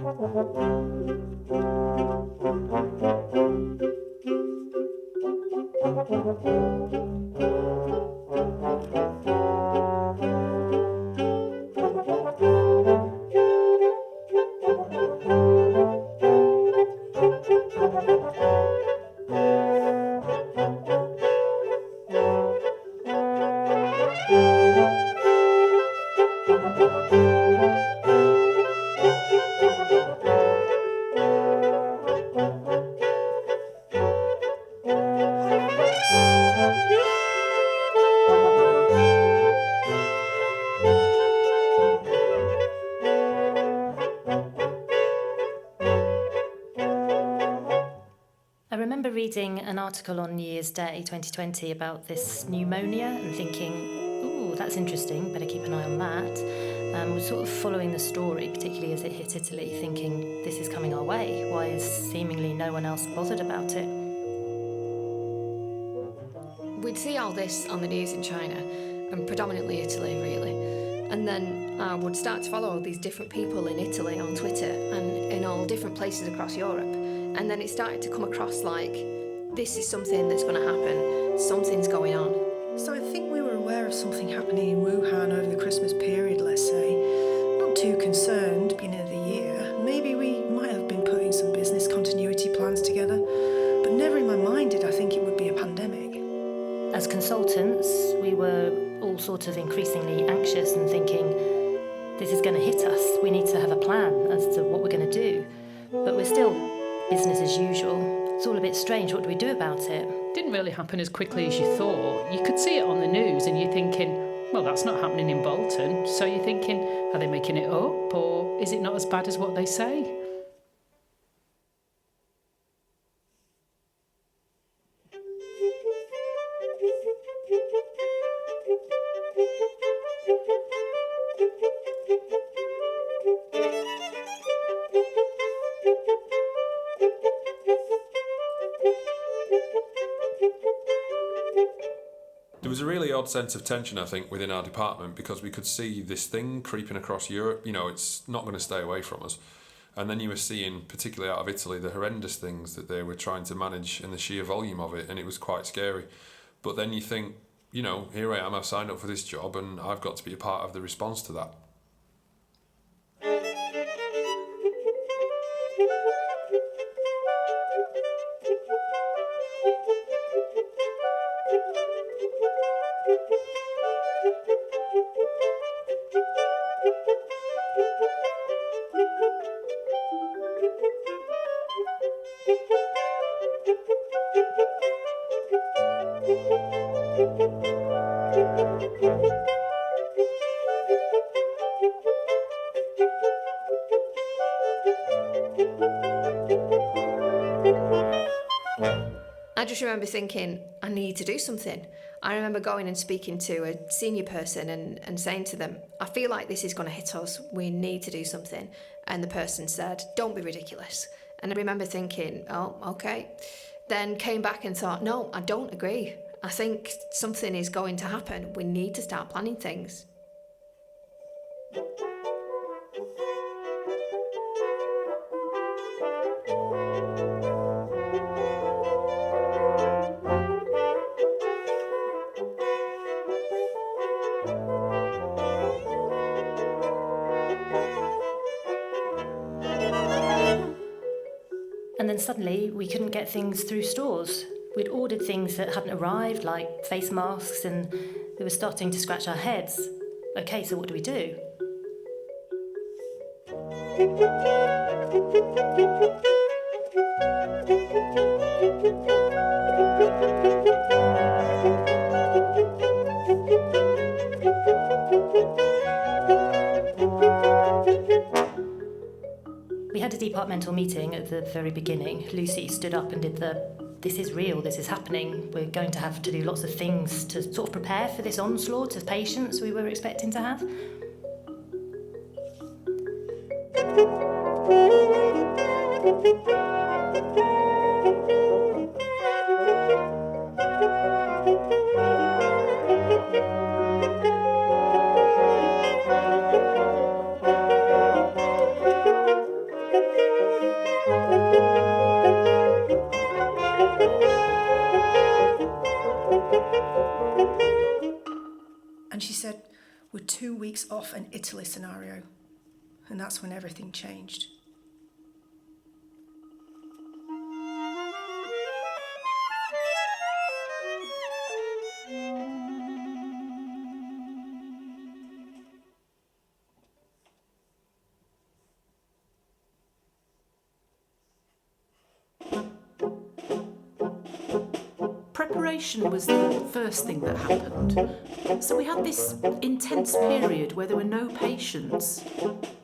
I remember reading an article on New Year's Day 2020 about this pneumonia and thinking, ooh, that's interesting, better keep an eye on that. Was sort of following the story, particularly as it hit Italy, thinking this is coming our way. Why is seemingly no one else bothered about it? We'd see all this on the news in China, and predominantly Italy, really. And then I would start to follow all these different people in Italy on Twitter and in all different places across Europe. And then it started to come across like, this is something that's going to happen, something's going on. So I think we were aware of something happening in Wuhan over the Christmas period, let's say. Not too concerned, beginning of the year. Maybe we might have been putting some business continuity plans together, but never in my mind did I think it would be a pandemic. As consultants, we were all sort of increasingly anxious and thinking, this is going to hit us. We need to have a plan as to what we're going to do. But we're still business as usual. It's all a bit strange. What do we do about it? Didn't really happen as quickly as you thought. You could see it on the news and you're thinking, well, that's not happening in Bolton. So you're thinking, are they making it up, or is it not as bad as what they say? There was a really odd sense of tension, I think, within our department, because we could see this thing creeping across Europe. You know, it's not going to stay away from us. And then you were seeing, particularly out of Italy, the horrendous things that they were trying to manage and the sheer volume of it, and it was quite scary. But then you think, you know, here I am, I've signed up for this job, and I've got to be a part of the response to that. I just remember thinking, I need to do something. I remember going and speaking to a senior person and saying to them, I feel like this is going to hit us, we need to do something. And the person said, don't be ridiculous. And I remember thinking, oh, okay. Then came back and thought, no, I don't agree. I think something is going to happen. We need to start planning things. And then suddenly we couldn't get things through stores. We'd ordered things that hadn't arrived, like face masks, and we were starting to scratch our heads. Okay, so what do we do? We had a departmental meeting at the very beginning. Lucy stood up and did this is real, this is happening. We're going to have to do lots of things to sort of prepare for this onslaught of patients we were expecting to have. 2 weeks off an Italy scenario. And that's when everything changed. Preparation was the first thing that happened. So we had this intense period where there were no patients,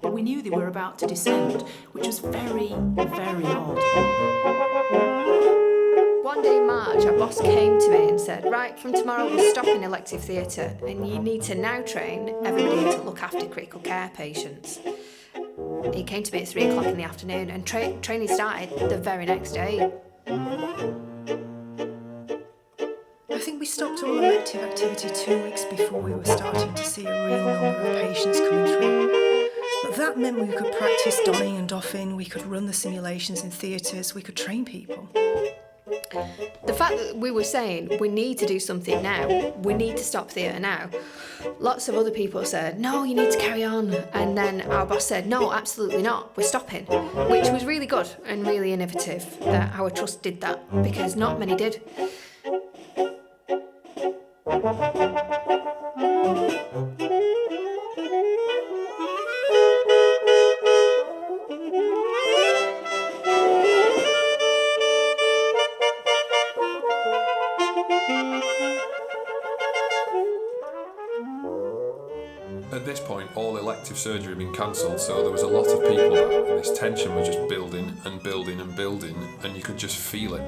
but we knew they were about to descend, which was very, very odd. One day in March, our boss came to me and said, right, from tomorrow we'll stop in elective theatre and you need to now train everybody to look after critical care patients. He came to me at 3 o'clock in the afternoon and training started the very next day. I think we stopped all elective activity 2 weeks before we were starting to see a real number of patients coming through. But that meant we could practice donning and doffing, we could run the simulations in theatres, we could train people. The fact that we were saying we need to do something now, we need to stop theatre now, lots of other people said, no, you need to carry on. And then our boss said, no, absolutely not, we're stopping, which was really good and really innovative that our trust did that, because not many did. At this point, all elective surgery had been cancelled, so there was a lot of people about, and this tension was just building and building and building, and you could just feel it.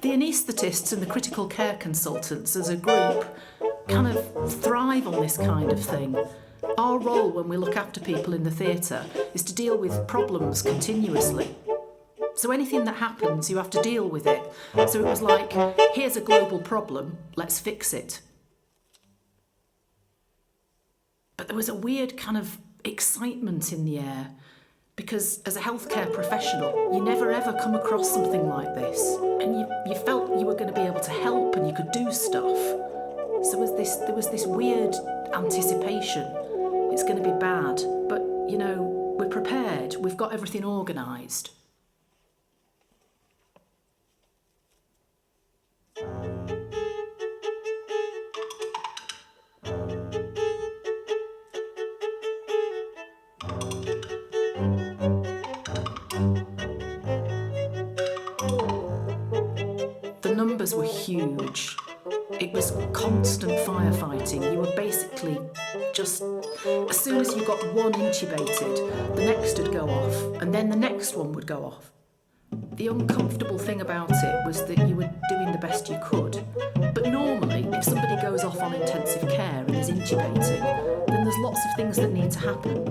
The anaesthetists and the critical care consultants as a group kind of thrive on this kind of thing. Our role when we look after people in the theatre is to deal with problems continuously. So anything that happens, you have to deal with it. So it was like, here's a global problem, let's fix it. But there was a weird kind of excitement in the air, because as a healthcare professional, you never ever come across something like this. And you felt you were going to be able to help and you could do stuff. So there was this weird anticipation. It's going to be bad, but, you know, we're prepared. We've got everything organised. The numbers were huge. It was constant firefighting. You were basically just, as soon as you got one intubated, the next would go off, and then the next one would go off. The uncomfortable thing about it was that you were doing the best you could. But normally, if somebody goes off on intensive care and is intubating, then there's lots of things that need to happen.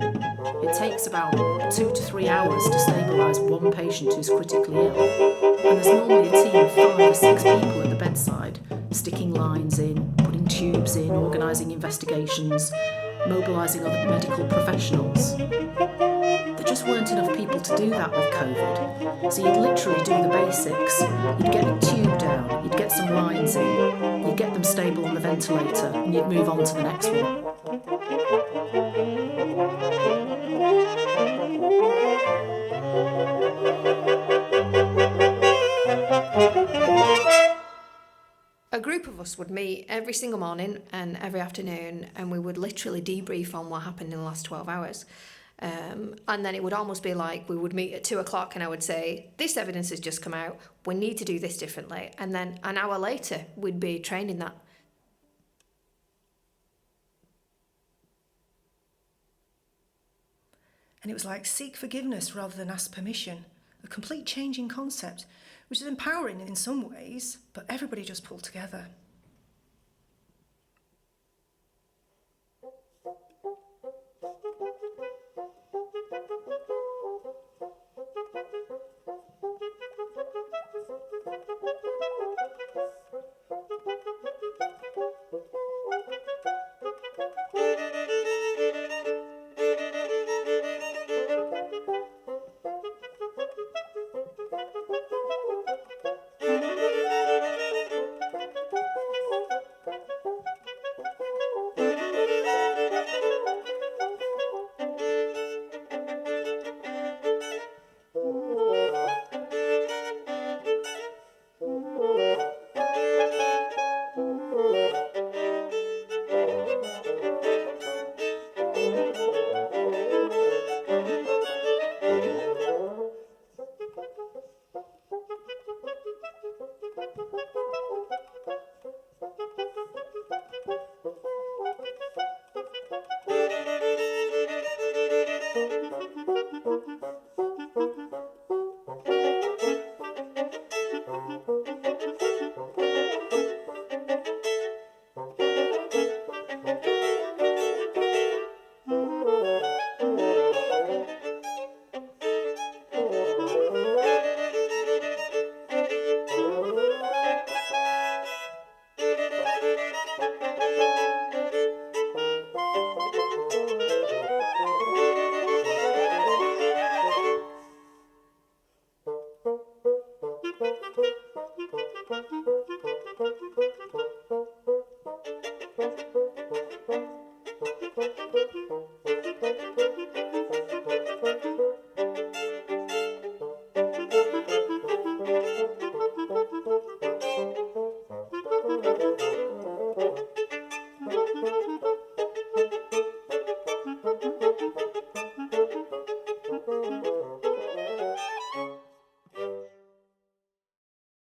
It takes about 2 to 3 hours to stabilise one patient who's critically ill. And there's normally a team of 5 or 6 people at the bedside, sticking lines in, putting tubes in, organising investigations, mobilising other medical professionals. There just weren't enough people to do that with COVID. So you'd literally do the basics. You'd get a tube down, you'd get some lines in, you'd get them stable on the ventilator, and you'd move on to the next one. A group of us would meet every single morning and every afternoon, and we would literally debrief on what happened in the last 12 hours. And then it would almost be like we would meet at 2 o'clock and I would say, this evidence has just come out, we need to do this differently. And then an hour later, we'd be training that. And it was like seek forgiveness rather than ask permission. A complete change in concept, which is empowering in some ways, but everybody just pulled together.